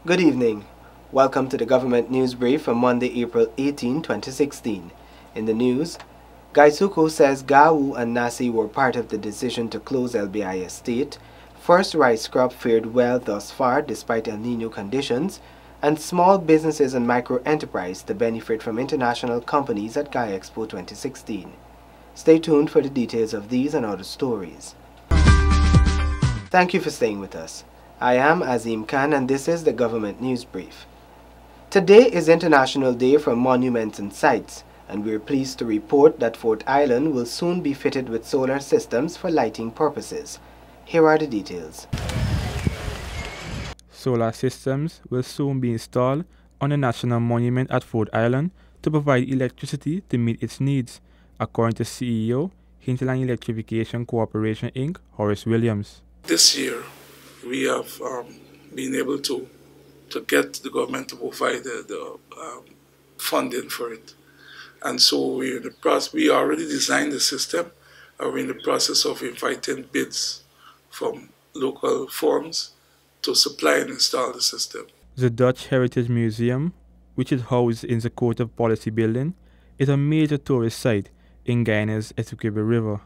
Good evening. Welcome to the Government News Brief for Monday, April 18, 2016. In the news, Gaisuko says Gao and Nasi were part of the decision to close LBI estate. First rice crop fared well thus far despite El Nino conditions, and small businesses and micro-enterprise to benefit from international companies at Gaia Expo 2016. Stay tuned for the details of these and other stories. Thank you for staying with us. I am Azim Khan and this is the Government News Brief. Today is International Day for Monuments and Sites, and we're pleased to report that Fort Island will soon be fitted with solar systems for lighting purposes. Here are the details. Solar systems will soon be installed on the National Monument at Fort Island to provide electricity to meet its needs, according to CEO, Hinterland Electrification Corporation Inc., Horace Williams. This year, we have been able to get the government to provide the funding for it. And so we already designed the system, and we're in the process of inviting bids from local firms to supply and install the system. The Dutch Heritage Museum, which is housed in the Court of Policy building, is a major tourist site in Guyana's Essequibo River.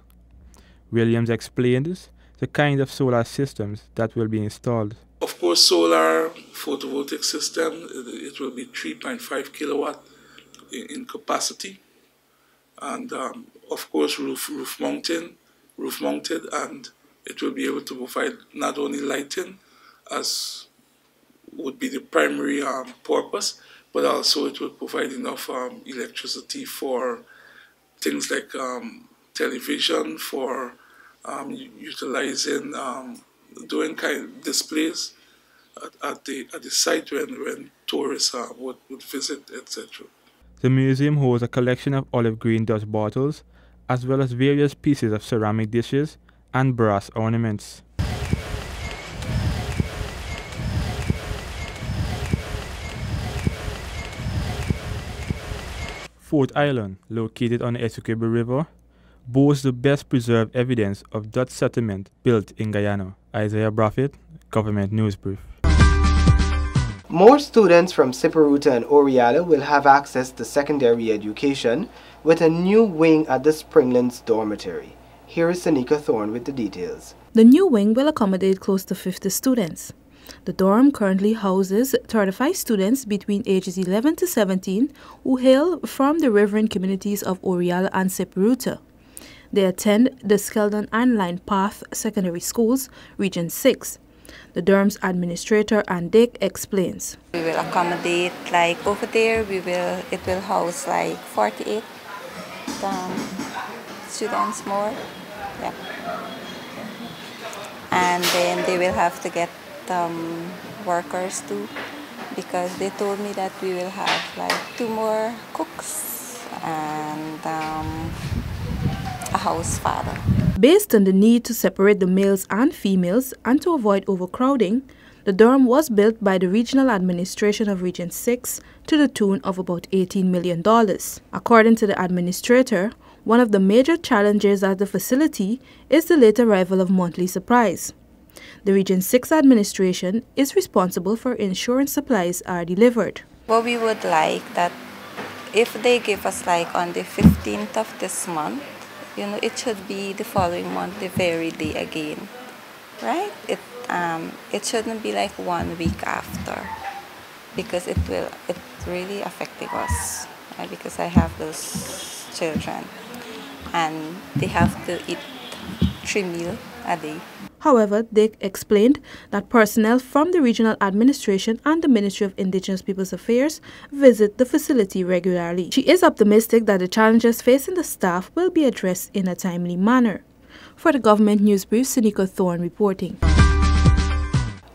Williams explains the kind of solar systems that will be installed. Of course, solar photovoltaic system, it will be 3.5 kilowatt in capacity, and of course roof mounted, and it will be able to provide not only lighting, as would be the primary purpose, but also it will provide enough electricity for things like television, for utilizing doing kind of displays at the site when tourists would visit, etc. The museum holds a collection of olive green Dutch bottles, as well as various pieces of ceramic dishes and brass ornaments. Fort Island, located on the Essequibo River, boasts the best preserved evidence of Dutch settlement built in Guyana. Isaiah Braffett, Government News Brief. More students from Siparuta and Oriala will have access to secondary education with a new wing at the Springlands dormitory. Here is Sanika Thorne with the details. The new wing will accommodate close to 50 students. The dorm currently houses 35 students between ages 11 to 17 who hail from the riverine communities of Oriala and Siparuta. They attend the Skeldon and Line Path Secondary Schools, Region 6. The dorm's administrator, Dick, explains. We will accommodate, like over there, it will house like 48 students more. Yeah. And then they will have to get workers too, because they told me that we will have like 2 more cooks and a house father. Based on the need to separate the males and females and to avoid overcrowding, the dorm was built by the Regional Administration of Region 6 to the tune of about $18 million. According to the administrator, one of the major challenges at the facility is the late arrival of monthly supplies. The Region 6 administration is responsible for ensuring supplies are delivered. Well, we would like that if they give us like on the 15th of this month, it should be the following month, the very day again, right? It shouldn't be like 1 week after, because it really affecting us, right? Because I have those children and they have to eat 3 meals a day. However, Dick explained that personnel from the regional administration and the Ministry of Indigenous Peoples Affairs visit the facility regularly. She is optimistic that the challenges facing the staff will be addressed in a timely manner. For the Government News Brief, Sanika Thorne reporting.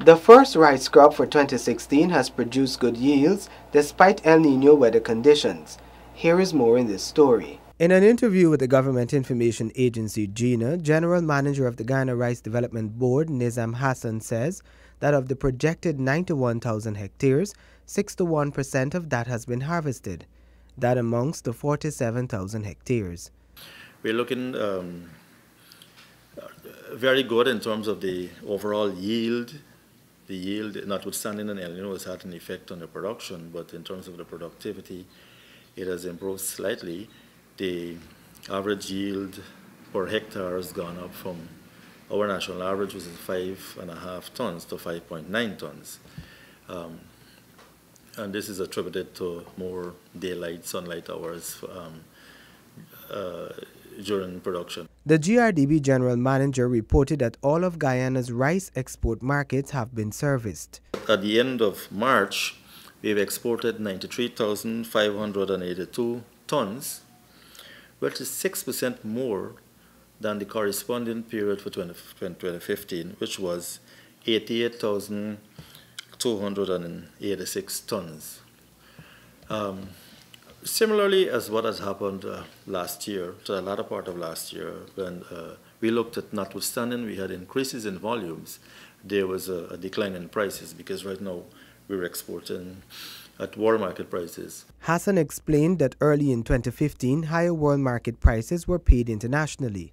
The first rice crop for 2016 has produced good yields despite El Nino weather conditions. Here is more in this story. In an interview with the Government Information Agency, GINA, General Manager of the Guyana Rice Development Board, Nizam Hassan, says that of the projected 91,000 hectares, 61% of that has been harvested. That amongst the 47,000 hectares. We're looking very good in terms of the overall yield the yield, notwithstanding an El Nino, has had an effect on the production, but in terms of the productivity, it has improved slightly. The average yield per hectare has gone up from our national average, which is 5.5 tons, to 5.9 tons. And this is attributed to more daylight, sunlight hours during production. The GRDB General Manager reported that all of Guyana's rice export markets have been serviced. At the end of March, we've exported 93,582 tons, which is 6% more than the corresponding period for 2015, which was 88,286 tons. Similarly as what has happened last year, to the latter part of last year, when we looked at, notwithstanding we had increases in volumes, there was a decline in prices, because right now we're exporting at world market prices. Hassan explained that early in 2015, higher world market prices were paid internationally.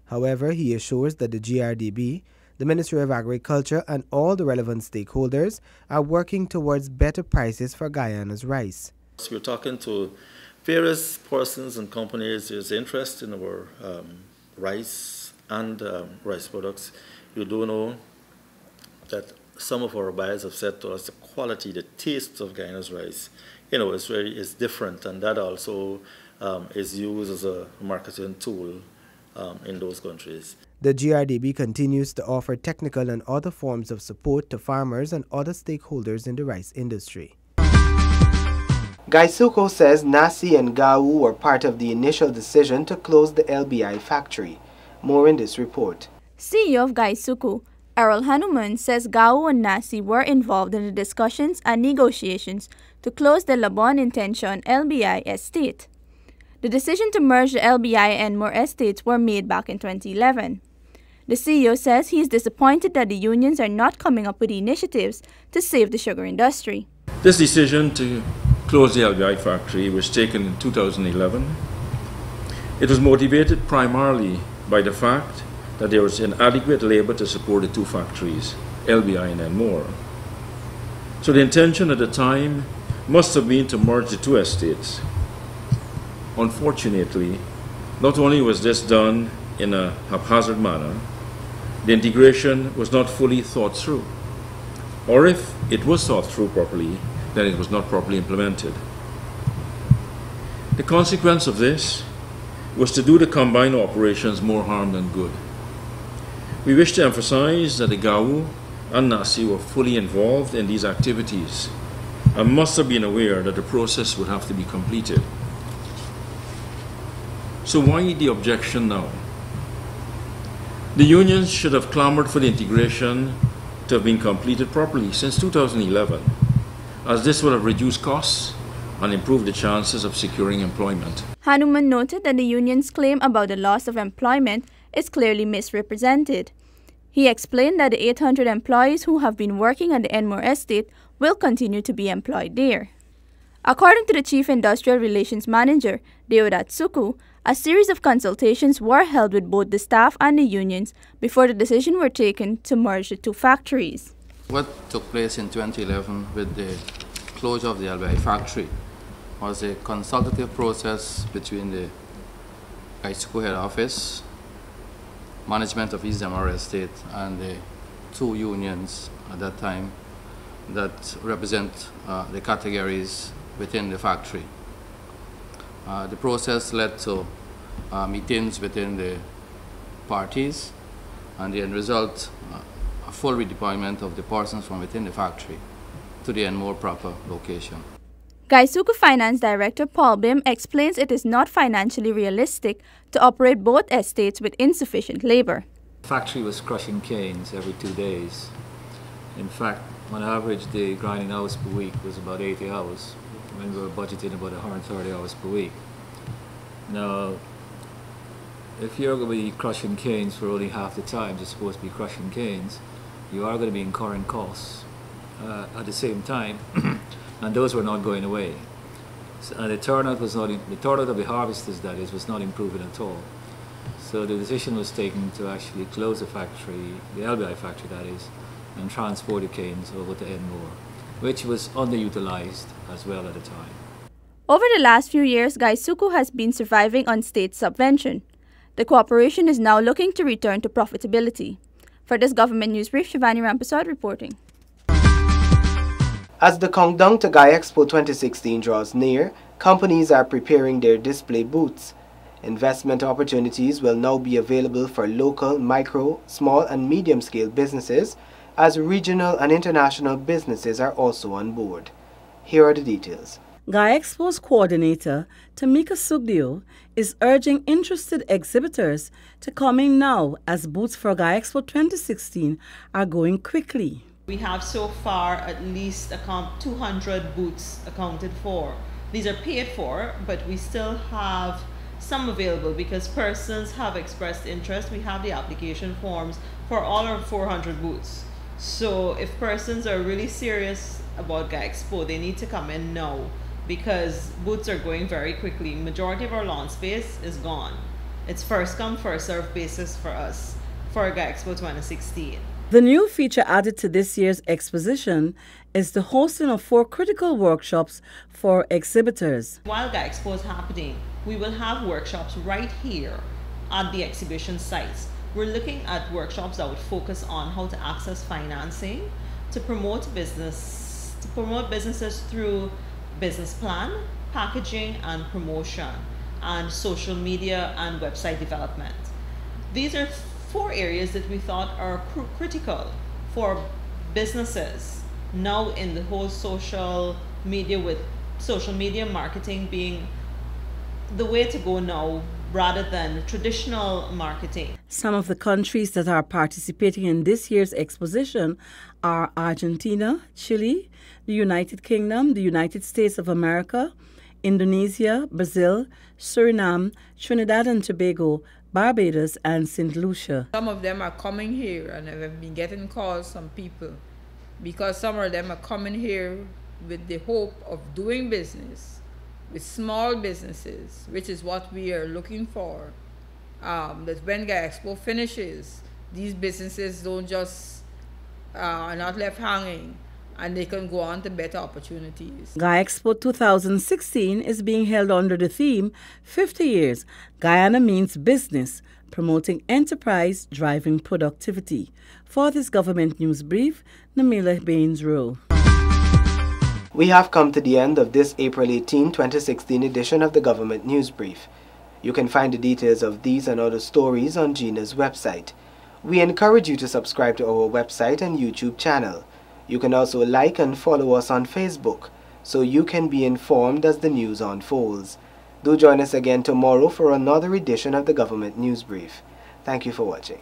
However, he assures that the GRDB, the Ministry of Agriculture, and all the relevant stakeholders are working towards better prices for Guyana's rice. We're talking to various persons and companies. There's interest in our rice and rice products. You do know that some of our buyers have said to us the quality, the taste of Guyana's rice, is different, and that also is used as a marketing tool in those countries. The GRDB continues to offer technical and other forms of support to farmers and other stakeholders in the rice industry. Gaisuco says NACI and GAWU were part of the initial decision to close the LBI factory. More in this report. CEO of Gaisuco, Errol Hanuman, says GAWU and NACI were involved in the discussions and negotiations to close the Labon Intention LBI estate. The decision to merge the LBI and Moore estates were made back in 2011. The CEO says he is disappointed that the unions are not coming up with initiatives to save the sugar industry. This decision to close the LBI factory was taken in 2011. It was motivated primarily by the fact that there was inadequate labor to support the two factories, LBI and Enmore. So the intention at the time must have been to merge the two estates. Unfortunately, not only was this done in a haphazard manner, the integration was not fully thought through. Or if it was thought through properly, then it was not properly implemented. The consequence of this was to do the combined operations more harm than good. We wish to emphasize that the GAWU and NACI were fully involved in these activities and must have been aware that the process would have to be completed. So why the objection now? The unions should have clamored for the integration to have been completed properly since 2011, as this would have reduced costs and improved the chances of securing employment. Hanuman noted that the union's claim about the loss of employment is clearly misrepresented. He explained that the 800 employees who have been working at the Enmore estate will continue to be employed there. According to the Chief Industrial Relations Manager, Deodat Suku, a series of consultations were held with both the staff and the unions before the decision were taken to merge the two factories. What took place in 2011 with the closure of the LBI factory was a consultative process between the Gaisuco head office, management of East Enmore estate, and the two unions at that time that represent the categories within the factory. The process led to meetings within the parties, and the end result, a full redeployment of the persons from within the factory to the Enmore proper location. Gaisuco Finance Director Paul Bim explains it is not financially realistic to operate both estates with insufficient labor. The factory was crushing canes every 2 days. In fact, on average, the grinding hours per week was about 80 hours, when we were budgeting about 130 hours per week. Now, if you're going to be crushing canes for only half the time you're supposed to be crushing canes, you are going to be incurring costs at the same time, and those were not going away. So, and the turnout was not, the turnout of the harvesters, that is, was not improving at all. So the decision was taken to actually close the factory, the LBI factory that is, and transport the canes over to Enmore, which was underutilized as well at the time. Over the last few years, Gaisuku has been surviving on state subvention. The corporation is now looking to return to profitability. For this Government News Brief, Shivani Rampasad reporting. As the countdown to Gai Expo 2016 draws near, companies are preparing their display booths. Investment opportunities will now be available for local, micro, small and medium-scale businesses, as regional and international businesses are also on board. Here are the details. Gai Expo's coordinator, Tamika Sugdio, is urging interested exhibitors to come in now as booths for Gai Expo 2016 are going quickly. We have so far at least 200 booths accounted for. These are paid for, but we still have some available because persons have expressed interest. We have the application forms for all our 400 booths. So if persons are really serious about Gai Expo, they need to come in now, because booths are going very quickly. Majority of our lawn space is gone. It's first come, first served basis for us for Gai Expo 2016. The new feature added to this year's exposition is the hosting of 4 critical workshops for exhibitors. While Gai Expo is happening, we will have workshops right here at the exhibition sites. We're looking at workshops that would focus on how to access financing, to promote businesses through business plan, packaging and promotion, and social media and website development. These are 4 areas that we thought are critical for businesses now in the whole social media, with social media marketing being the way to go now rather than traditional marketing. Some of the countries that are participating in this year's exposition are Argentina, Chile, the United Kingdom, the United States of America, Indonesia, Brazil, Suriname, Trinidad and Tobago, Barbados, and St. Lucia. Some of them are coming here, and I've been getting calls from people because some of them are coming here with the hope of doing business with small businesses, which is what we are looking for. That when Gai Expo finishes, these businesses don't just are not left hanging, and they can go on to better opportunities. Gai Expo 2016 is being held under the theme 50 Years, Guyana Means Business, promoting enterprise, driving productivity. For this Government News Brief, Namila Baines-Rowe. We have come to the end of this April 18, 2016 edition of the Government News Brief. You can find the details of these and other stories on GINA's website. We encourage you to subscribe to our website and YouTube channel. You can also like and follow us on Facebook, so you can be informed as the news unfolds. Do join us again tomorrow for another edition of the Government News Brief. Thank you for watching.